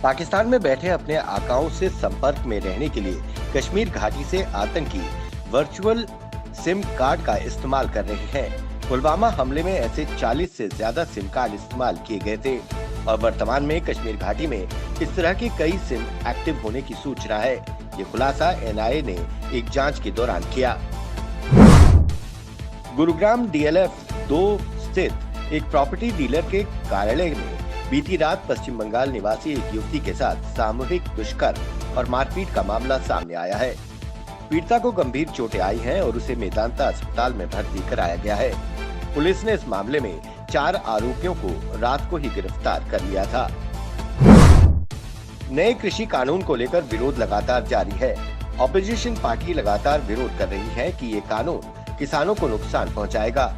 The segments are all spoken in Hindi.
पाकिस्तान में बैठे अपने आकाओं से संपर्क में रहने के लिए कश्मीर घाटी से आतंकी वर्चुअल सिम कार्ड का इस्तेमाल कर रहे हैं। पुलवामा हमले में ऐसे 40 से ज्यादा सिम कार्ड इस्तेमाल किए गए थे और वर्तमान में कश्मीर घाटी में इस तरह के कई सिम एक्टिव होने की सूचना है। ये खुलासा एनआईए ने एक जांच के दौरान किया। गुरुग्राम DLF 2 स्थित एक प्रॉपर्टी डीलर के कार्यालय में बीती रात पश्चिम बंगाल निवासी एक युवती के साथ सामूहिक दुष्कर्म और मारपीट का मामला सामने आया है। पीड़िता को गंभीर चोटें आई हैं और उसे मेदांता अस्पताल में भर्ती कराया गया है। पुलिस ने इस मामले में 4 आरोपियों को रात को ही गिरफ्तार कर लिया था। नए कृषि कानून को लेकर विरोध लगातार जारी है। ऑपोजिशन पार्टी लगातार विरोध कर रही है कि ये कानून किसानों को नुकसान पहुंचाएगा।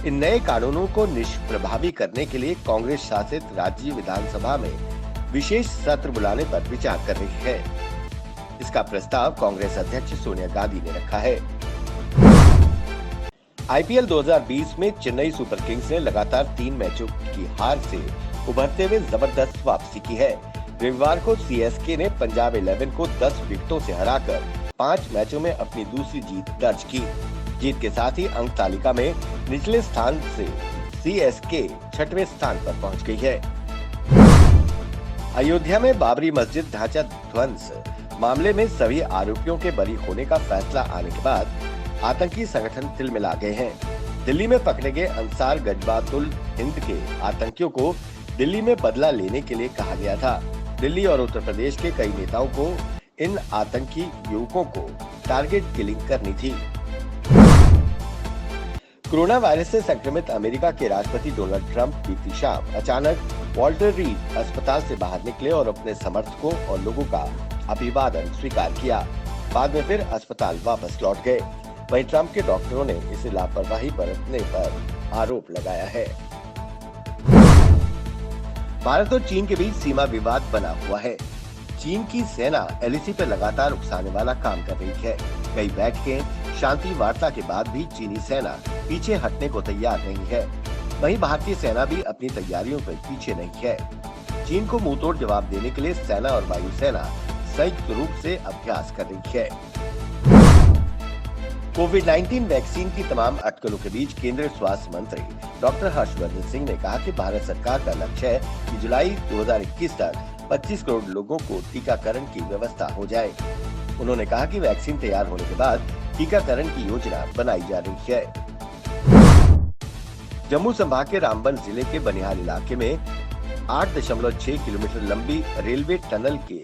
इन नए कानूनों को निष्प्रभावी करने के लिए कांग्रेस शासित राज्य विधानसभा में विशेष सत्र बुलाने पर विचार कर रही है। इसका प्रस्ताव कांग्रेस अध्यक्ष सोनिया गांधी ने रखा है। IPL 2020 में चेन्नई सुपर किंग्स ने लगातार 3 मैचों की हार से उभरते हुए जबरदस्त वापसी की है। रविवार को CSK ने पंजाब 11 को 10 विकेटों से हराकर 5 मैचों में अपनी दूसरी जीत दर्ज की। जीत के साथ ही अंक तालिका में निचले स्थान से CSK 6वें स्थान पर पहुंच गई है। अयोध्या में बाबरी मस्जिद ढांचा ध्वंस मामले में सभी आरोपियों के बरी होने का फैसला आने के बाद आतंकी संगठन तिलमिला गए हैं। दिल्ली में पकड़े गए अंसार गजवातुल हिंद के आतंकियों को दिल्ली में बदला लेने के लिए कहा गया था। दिल्ली और उत्तर प्रदेश के कई नेताओं को इन आतंकी युवकों को टारगेट किलिंग करनी थी। कोरोना वायरस से संक्रमित अमेरिका के राष्ट्रपति डोनाल्ड ट्रंप बीती शाम अचानक वॉल्टर रीड अस्पताल से बाहर निकले और अपने समर्थकों और लोगों का अभिवादन स्वीकार किया। बाद में फिर अस्पताल वापस लौट गए। वहीं ट्रंप के डॉक्टरों ने इसे लापरवाही बरतने पर आरोप लगाया है। भारत और चीन के बीच सीमा विवाद बना हुआ है। चीन की सेना LAC पर लगातार उकसाने वाला काम कर रही है। कई बैठकें शांति वार्ता के बाद भी चीनी सेना पीछे हटने को तैयार नहीं है। वहीं भारतीय सेना भी अपनी तैयारियों पर पीछे नहीं है। चीन को मुंहतोड़ जवाब देने के लिए सेना और वायुसेना संयुक्त रूप से अभ्यास कर रही है। कोविड-19 वैक्सीन की तमाम अटकलों के बीच केंद्रीय स्वास्थ्य मंत्री डॉक्टर हर्षवर्धन सिंह ने कहा कि भारत सरकार का लक्ष्य है कि जुलाई 2021 तक 25 करोड़ लोगों को टीकाकरण की व्यवस्था हो जाए। उन्होंने कहा कि वैक्सीन तैयार होने के बाद टीकाकरण की योजना बनाई जा रही है। जम्मू संभाग के रामबन जिले के बनिहाल इलाके में 8.6 किलोमीटर लंबी रेलवे टनल के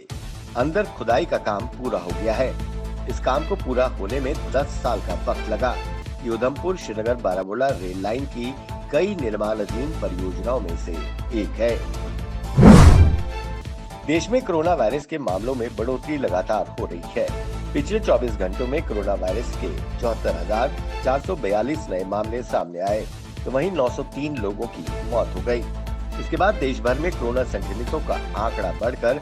अंदर खुदाई का काम पूरा हो गया है। इस काम को पूरा होने में 10 साल का वक्त लगा। ये उधमपुर श्रीनगर बारामूला रेल लाइन की कई निर्माणाधीन परियोजनाओं में से एक है। देश में कोरोना वायरस के मामलों में बढ़ोतरी लगातार हो रही है। पिछले 24 घंटों में कोरोना वायरस के 74,442 नए मामले सामने आए, तो वहीं 903 लोगों की मौत हो गई। इसके बाद देश भर में कोरोना संक्रमितों का आंकड़ा बढ़कर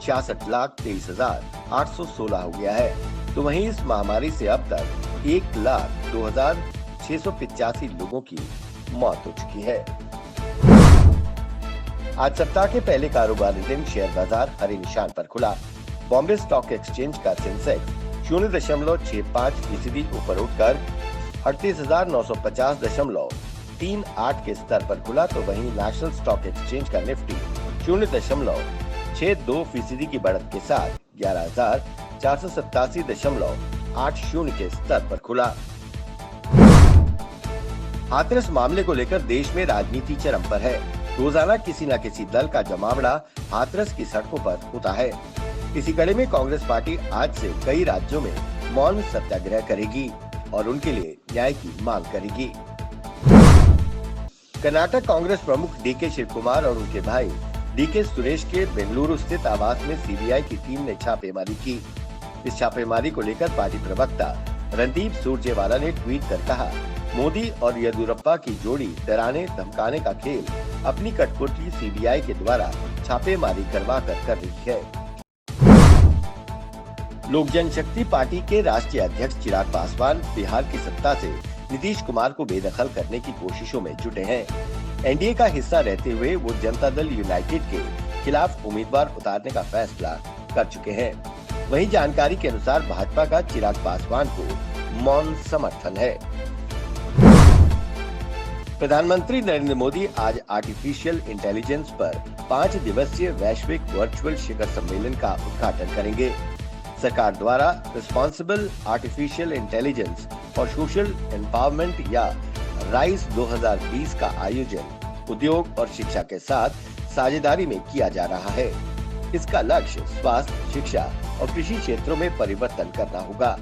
66,23,816 हो गया है। तो वहीं इस महामारी से अब तक 1,02,685 लोगों की मौत हो चुकी है। आज सप्ताह के पहले कारोबारी दिन शेयर बाजार हरे निशान पर खुला। बॉम्बे स्टॉक एक्सचेंज का सेंसेक्स 0.65% ऊपर उठकर 38,950.38 के स्तर पर खुला, तो वहीं नेशनल स्टॉक एक्सचेंज का निफ्टी 0.62% की बढ़त के साथ 11,487.80 के स्तर पर खुला। हाथरस मामले को लेकर देश में राजनीति चरम पर है। रोजाना किसी न किसी दल का जमावड़ा हाथरस की सड़कों पर होता है। इसी कड़ी में कांग्रेस पार्टी आज से कई राज्यों में मौन सत्याग्रह करेगी और उनके लिए न्याय की मांग करेगी। कर्नाटक कांग्रेस प्रमुख DK शिव कुमार और उनके भाई DK सुरेश के बेंगलुरु स्थित आवास में CBI की टीम ने छापेमारी की। इस छापेमारी को लेकर पार्टी प्रवक्ता रणदीप सुरजेवाला ने ट्वीट कर कहा, मोदी और येदियुरप्पा की जोड़ी डराने धमकाने का खेल अपनी कठपुतली CBI के द्वारा छापेमारी करवा कर रही है। लोक जनशक्ति पार्टी के राष्ट्रीय अध्यक्ष चिराग पासवान बिहार की सत्ता से नीतीश कुमार को बेदखल करने की कोशिशों में जुटे हैं। NDA का हिस्सा रहते हुए वो जनता दल यूनाइटेड के खिलाफ उम्मीदवार उतारने का फैसला कर चुके हैं। वहीं जानकारी के अनुसार भाजपा का चिराग पासवान को मौन समर्थन है। प्रधानमंत्री नरेंद्र मोदी आज आर्टिफिशियल इंटेलिजेंस पर 5 दिवसीय वैश्विक वर्चुअल शिखर सम्मेलन का उद्घाटन करेंगे। सरकार द्वारा रिस्पॉन्सिबल आर्टिफिशियल इंटेलिजेंस और सोशल एम्पावरमेंट या राइज 2020 का आयोजन उद्योग और शिक्षा के साथ साझेदारी में किया जा रहा है। इसका लक्ष्य स्वास्थ्य, शिक्षा और कृषि क्षेत्रों में परिवर्तन करना होगा।